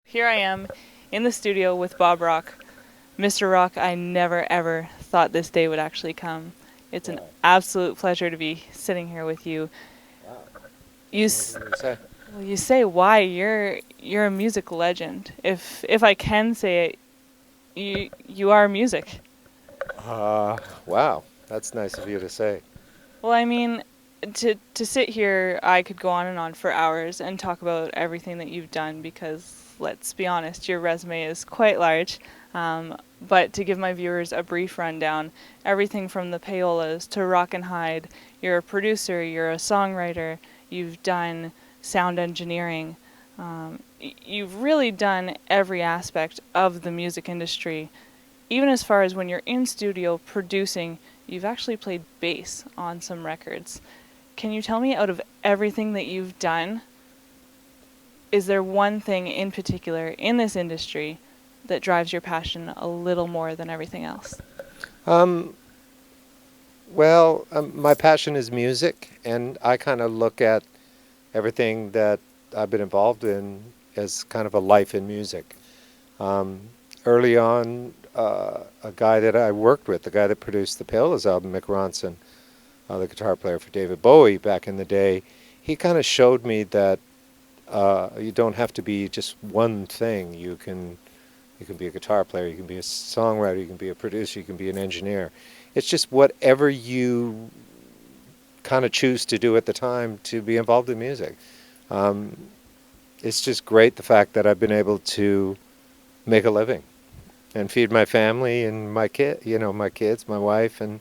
Here I am in the studio with Bob Rock. Mr. Rock, I never ever thought this day would actually come. It's an Wow. absolute pleasure to be sitting here with you. Wow. You What s- do you say? well, you say why you're a music legend. If I can say it, you are music. Wow. That's nice of you to say. Well, I mean, to sit here, I could go on and on for hours and talk about everything that you've done because let's be honest, your resume is quite large. But to give my viewers a brief rundown, everything from the payolas to Rock and Hide, you're a producer, you're a songwriter, you've done sound engineering. You've really done every aspect of the music industry, even as far as when you're in studio producing, you've actually played bass on some records. Can you tell me, out of everything that you've done, is there one thing in particular in this industry that drives your passion a little more than everything else? Um, my passion is music, and I kind of look at everything that I've been involved in as kind of a life in music. Um, Early on, a guy that I worked with, the guy that produced the Payolas album, Mick Ronson, the guitar player for David Bowie back in the day, he kind of showed me that you don't have to be just one thing. You can be a guitar player, you can be a songwriter, you can be a producer, you can be an engineer. It's just whatever you kind of choose to do at the time to be involved in music. Um, it's just great the fact that I've been able to make a living and feed my family and my kids, my wife, and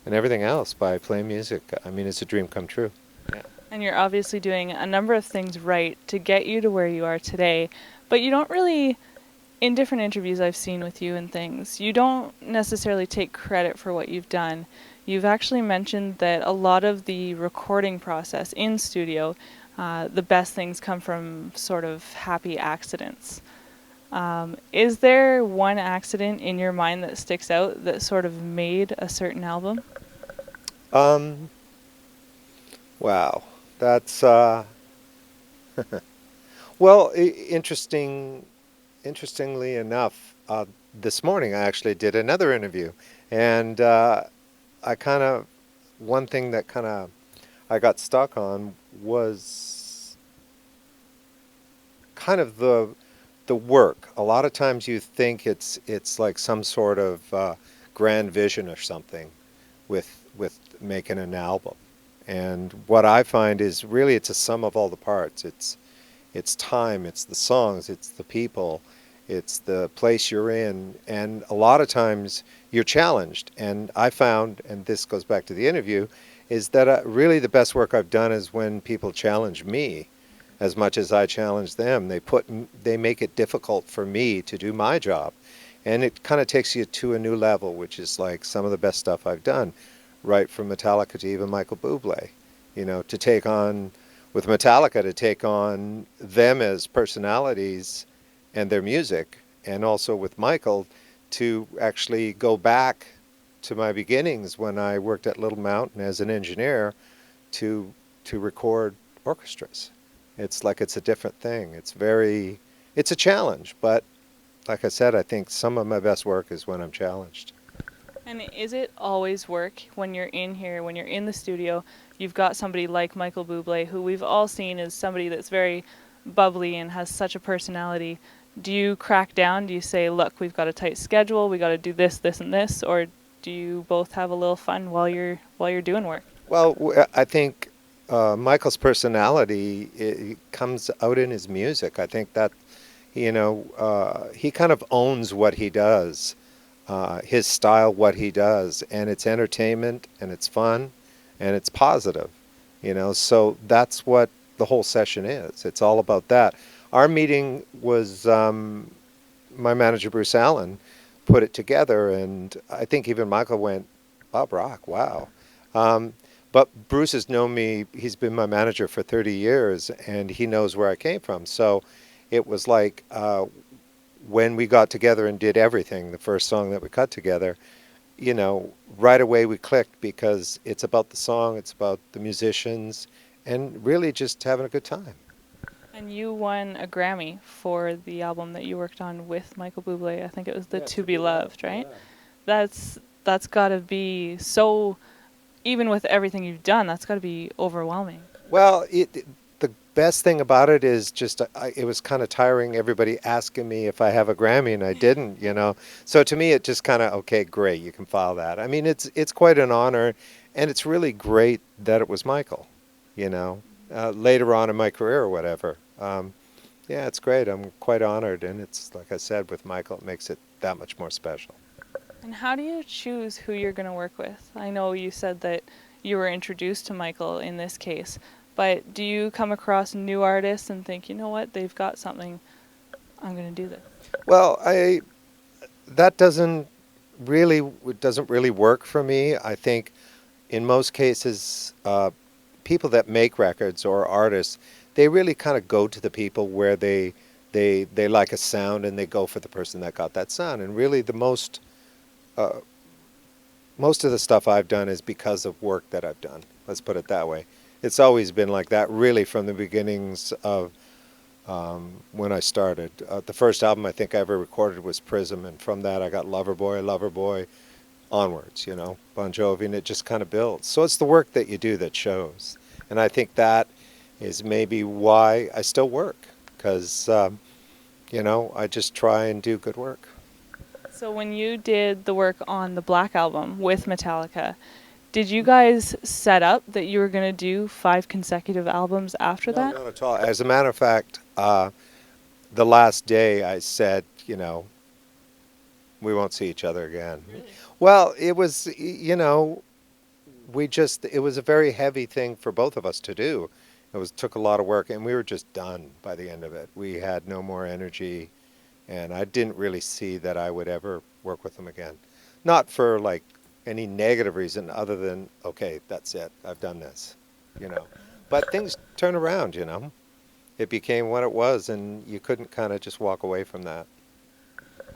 everything else by playing music. I mean, it's a dream come true. Yeah. And you're obviously doing a number of things right to get you to where you are today, but you don't really, in different interviews I've seen with you and things, you don't necessarily take credit for what you've done. You've actually mentioned that a lot of the recording process in studio, the best things come from sort of happy accidents. Is there one accident in your mind that sticks out that sort of made a certain album? Um, wow, that's well, interesting. Interestingly enough, this morning I actually did another interview, and I kind of one thing that kind of I got stuck on was kind of the work. A lot of times you think it's like some sort of grand vision or something with making an album, and what I find is really it's a sum of all the parts. It's time, it's the songs, it's the people, it's the place you're in, and a lot of times you're challenged. And I found, and this goes back to the interview, is that really the best work I've done is when people challenge me as much as I challenge them. They make it difficult for me to do my job, and it kind of takes you to a new level, which is like some of the best stuff I've done, right from Metallica to even Michael Buble. To take on with Metallica, to take on them as personalities and their music, and also with Michael to actually go back to my beginnings when I worked at Little Mountain as an engineer to record orchestras. It's like it's a different thing. It's a challenge, but like I said, I think some of my best work is when I'm challenged. And is it always work when you're in here, when you're in the studio? You've got somebody like Michael Bublé, who we've all seen as somebody that's very bubbly and has such a personality. Do you crack down? Do you say, look, we've got a tight schedule, we got to do this, this, and this, or do you both have a little fun while you're doing work? Well, I think Michael's personality comes out in his music. I think that he kind of owns what he does, his style, what he does, and it's entertainment and it's fun and it's positive. So that's what the whole session is. It's all about that. Our meeting was my manager Bruce Allen put it together, and I think even Michael went, "Bob Rock, wow." Um, but Bruce has known me; he's been my manager for 30 years, and he knows where I came from. So it was like when we got together and did everything, the first song that we cut together, right away we clicked because it's about the song, it's about the musicians, and really just having a good time. And you won a Grammy for the album that you worked on with Michael Buble. I think it was the Yeah, To to Be be loved. Loved, right? Yeah. That's got to be so, even with everything you've done, that's got to be overwhelming. Well, the best thing about it is just it was kind of tiring. Everybody asking me if I have a Grammy, and I didn't. So to me, it just kind of okay, great, you can file that. I mean, it's quite an honor, and it's really great that it was Michael. You know, later on in my career or whatever. Yeah, it's great. I'm quite honored, and it's like I said with Michael, it makes it that much more special. And how do you choose who you're going to work with? I know you said that you were introduced to Michael in this case, but do you come across new artists and think, you know what, they've got something, I'm going to do this? Well, I that doesn't really work for me. I think in most cases, people that make records or artists, they really kind of go to the people where they like a sound and they go for the person that got that sound. And really, the uh, most of the stuff I've done is because of work that I've done. Let's put it that way. It's always been like that, really, from the beginnings of when I started. The first album I think I ever recorded was Prism, and from that I got Loverboy, onwards, Bon Jovi, and it just kind of builds. So it's the work that you do that shows. And I think that is maybe why I still work, because, I just try and do good work. So when you did the work on the Black Album with Metallica, did you guys set up that you were going to do 5 consecutive albums after No, that? not at all. As a matter of fact, the last day I said, we won't see each other again. Well, it was, it was a very heavy thing for both of us to do. Took a lot of work, and we were just done by the end of it. We had no more energy, and I didn't really see that I would ever work with them again. Not for like any negative reason other than, okay, that's it. I've done this, you know. But things turn around. It became what it was, and you couldn't kind of just walk away from that.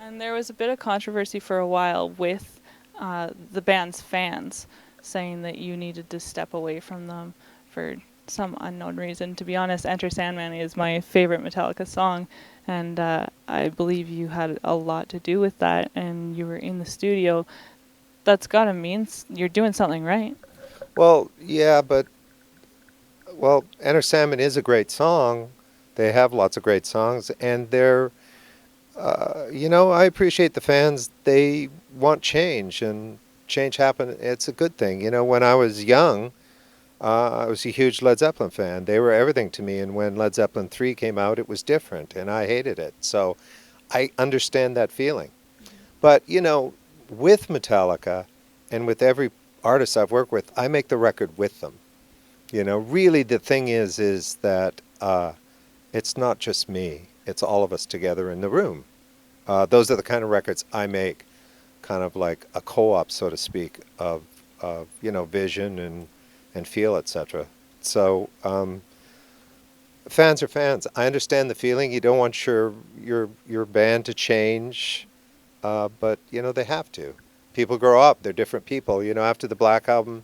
And there was a bit of controversy for a while with the band's fans saying that you needed to step away from them for some unknown reason. To be honest, Enter Sandman is my favorite Metallica song, and I believe you had a lot to do with that, and you were in the studio. That's got to mean you're doing something right. Well, yeah, but Enter Sandman is a great song. They have lots of great songs, and I appreciate the fans. They want change, and change happen. It's a good thing. When I was young, I was a huge Led Zeppelin fan. They were everything to me, and when Led Zeppelin 3 came out, it was different, and I hated it. So I understand that feeling. But, with Metallica and with every artist I've worked with, I make the record with them. Really the thing is that it's not just me. It's all of us together in the room. Those are the kind of records I make, kind of like a co-op, so to speak, of vision and feel, etc. So fans are fans. I understand the feeling. You don't want your band to change, but they have to. People grow up. They're different people. After the Black Album,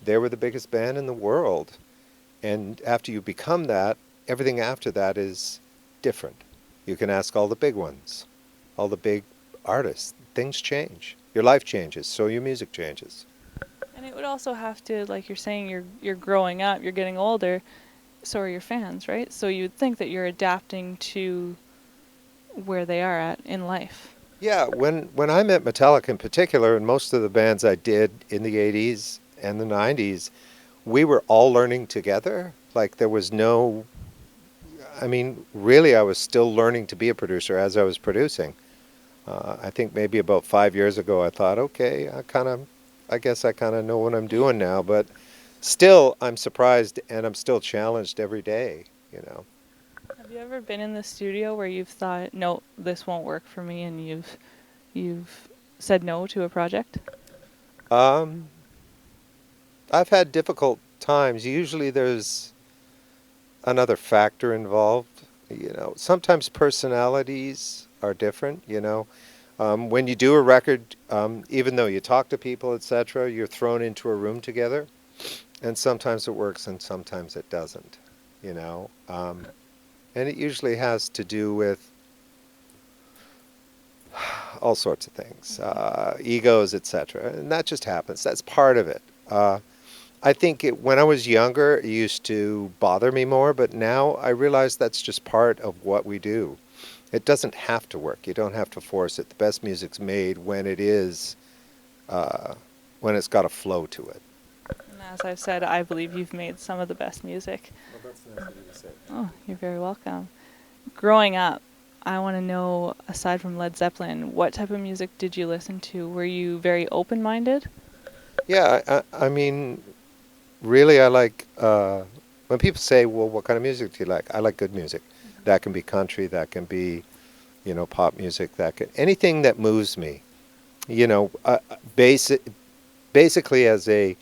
they were the biggest band in the world, and after you become that, everything after that is different. You can ask all the big ones, all the big artists. Things change. Your life changes, so your music changes. And it would also have to, like you're saying, you're growing up, you're getting older, so are your fans, right? So you'd think that you're adapting to where they are at in life. Yeah, when I met Metallica in particular, and most of the bands I did in the 80s and the 90s, we were all learning together. Like there was no, I mean, really, I was still learning to be a producer as I was producing. I think maybe about 5 years ago, I thought, okay, I guess I kind of know what I'm doing now. But still, I'm surprised and I'm still challenged every day. Have you ever been in the studio where you've thought, no, this won't work for me, and you've said no to a project? Um, I've had difficult times. Usually, there's another factor involved. Sometimes personalities are different. When you do a record, even though you talk to people, etc., you're thrown into a room together, and sometimes it works and sometimes it doesn't. You know, um, And it usually has to do with all sorts of things, egos, etc. And that just happens. That's part of it. I think when I was younger, it used to bother me more, but now I realize that's just part of what we do. It doesn't have to work. You don't have to force it. The best music's made uh, when it's got a flow to it. And as I've said, I believe you've made some of the best music. Well, that's nice of you to say. Oh, you're very welcome. Growing up, I want to know, aside from Led Zeppelin, what type of music did you listen to? Were you very open-minded? Yeah, I mean, really, I like when people say, "Well, what kind of music do you like?" I like good music. That can be country, that can be, pop music, that can anything that moves me. You know, basic, basically as a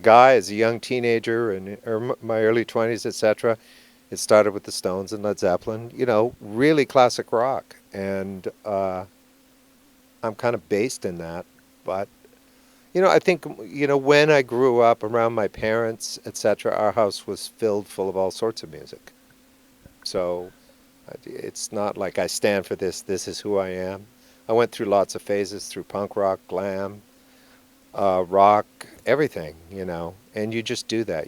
guy, as a young teenager, and my early 20s, etc. It started with the Stones and Led Zeppelin. Really classic rock, and I'm kind of based in that, but. I think, when I grew up around my parents, etc., our house was filled full of all sorts of music. So it's not like I stand for this is who I am. I went through lots of phases through punk rock, glam, rock, everything, and you just do that.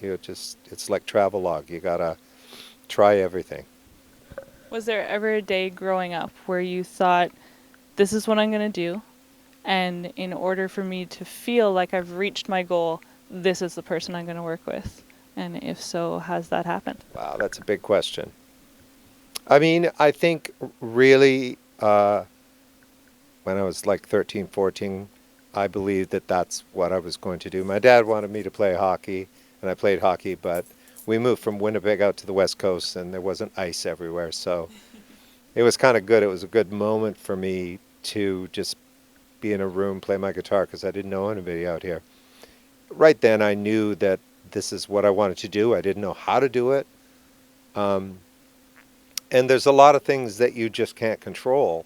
It's like travelogue. You gotta try everything. Was there ever a day growing up where you thought, this is what I'm going to do, and in order for me to feel like I've reached my goal, this is the person I'm going to work with? And if so, has that happened? Wow, that's a big question. I mean, I think really when I was like 13, 14, I believed that that's what I was going to do. My dad wanted me to play hockey, and I played hockey, but we moved from Winnipeg out to the West Coast, and there wasn't ice everywhere. So it was kind of good. It was a good moment for me to just be in a room, play my guitar, because I didn't know anybody out here. Right then, I knew that this is what I wanted to do. I didn't know how to do it. Um, and there's a lot of things that you just can't control.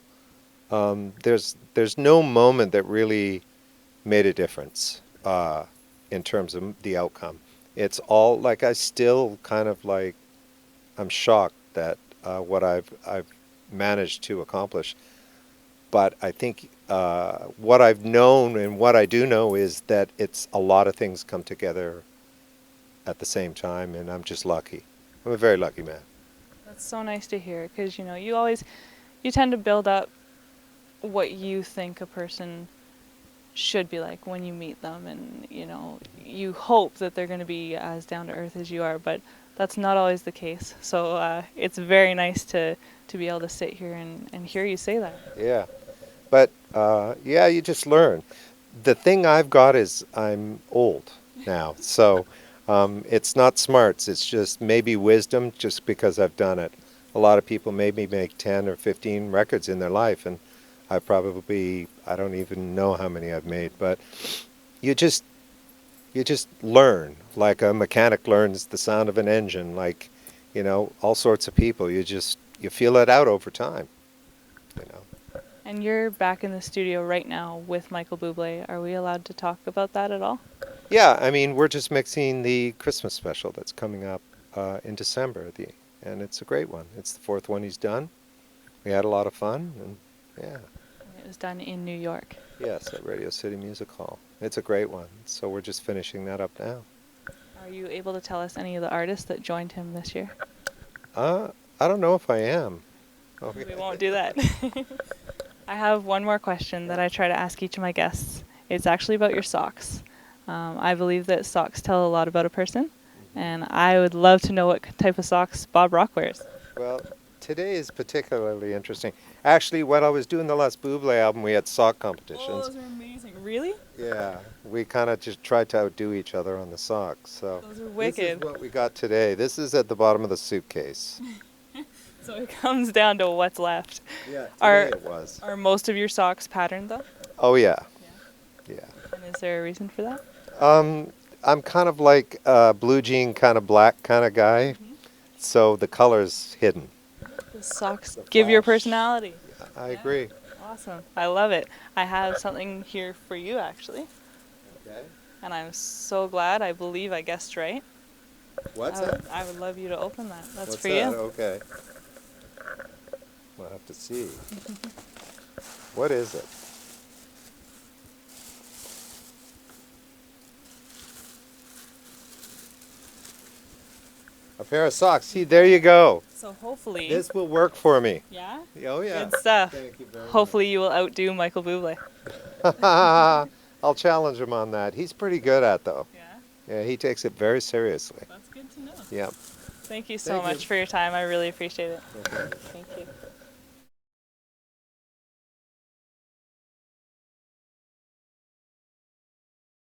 There's no moment that really made a difference in terms of the outcome. It's all like I still kind of like I'm shocked that what I've managed to accomplish. But I think what I've known and what I do know is that it's a lot of things come together at the same time, and I'm just lucky. I'm a very lucky man. That's so nice to hear, because you tend to build up what you think a person should be like when you meet them, and you hope that they're going to be as down to earth as you are, but that's not always the case. So it's very nice to be able to sit here and hear you say that. Yeah. But yeah, you just learn. The thing I've got is I'm old now, so it's not smarts. It's just maybe wisdom, just because I've done it. A lot of people maybe make 10 or 15 records in their life, and I don't even know how many I've made. But you just you just learn, like a mechanic learns the sound of an engine, like all sorts of people. You feel it out over time, you know. And you're back in the studio right now with Michael Buble. Are we allowed to talk about that at all? Yeah, I mean, we're just mixing the Christmas special that's coming up in December, and it's a great one. It's the fourth one he's done. We had a lot of fun, and yeah. It was done in New York. Yes, at Radio City Music Hall. It's a great one, so we're just finishing that up now. Are you able to tell us any of the artists that joined him this year? I don't know if I am. Okay. We won't do that. I have one more question that I try to ask each of my guests. It's actually about your socks. I believe that socks tell a lot about a person, and I would love to know what type of socks Bob Rock wears. Well, today is particularly interesting. Actually, when I was doing the last Buble album, we had sock competitions. Oh, those are amazing. Really? Yeah, we kind of just tried to outdo each other on the socks. So Those are this is wicked. what we got today. This is at the bottom of the suitcase. So it comes down to what's left. Yeah, today Are it was. are most of your socks patterned though? Oh yeah, Yeah. yeah. And is there a reason for that? I'm kind of like a blue jean, kind of black kind of guy, so the color's hidden. The socks The give your flash. personality. I agree. Awesome. I love it. I have something here for you actually, Okay. and I'm so glad. I believe I guessed right. What's that? I would love you to open that. That's What's for that? you. Okay. We'll have to see. What is it? A pair of socks. See, there you go. So hopefully, This will work for me. yeah, Oh, yeah. good stuff. Thank you very Hopefully, you will outdo Michael Buble. much. I'll challenge him on that. He's pretty good at though. Yeah, Yeah, he takes it very seriously. that's good to know. Yeah. Thank you so Thank you. much for your time. I really appreciate it. Okay. Thank you.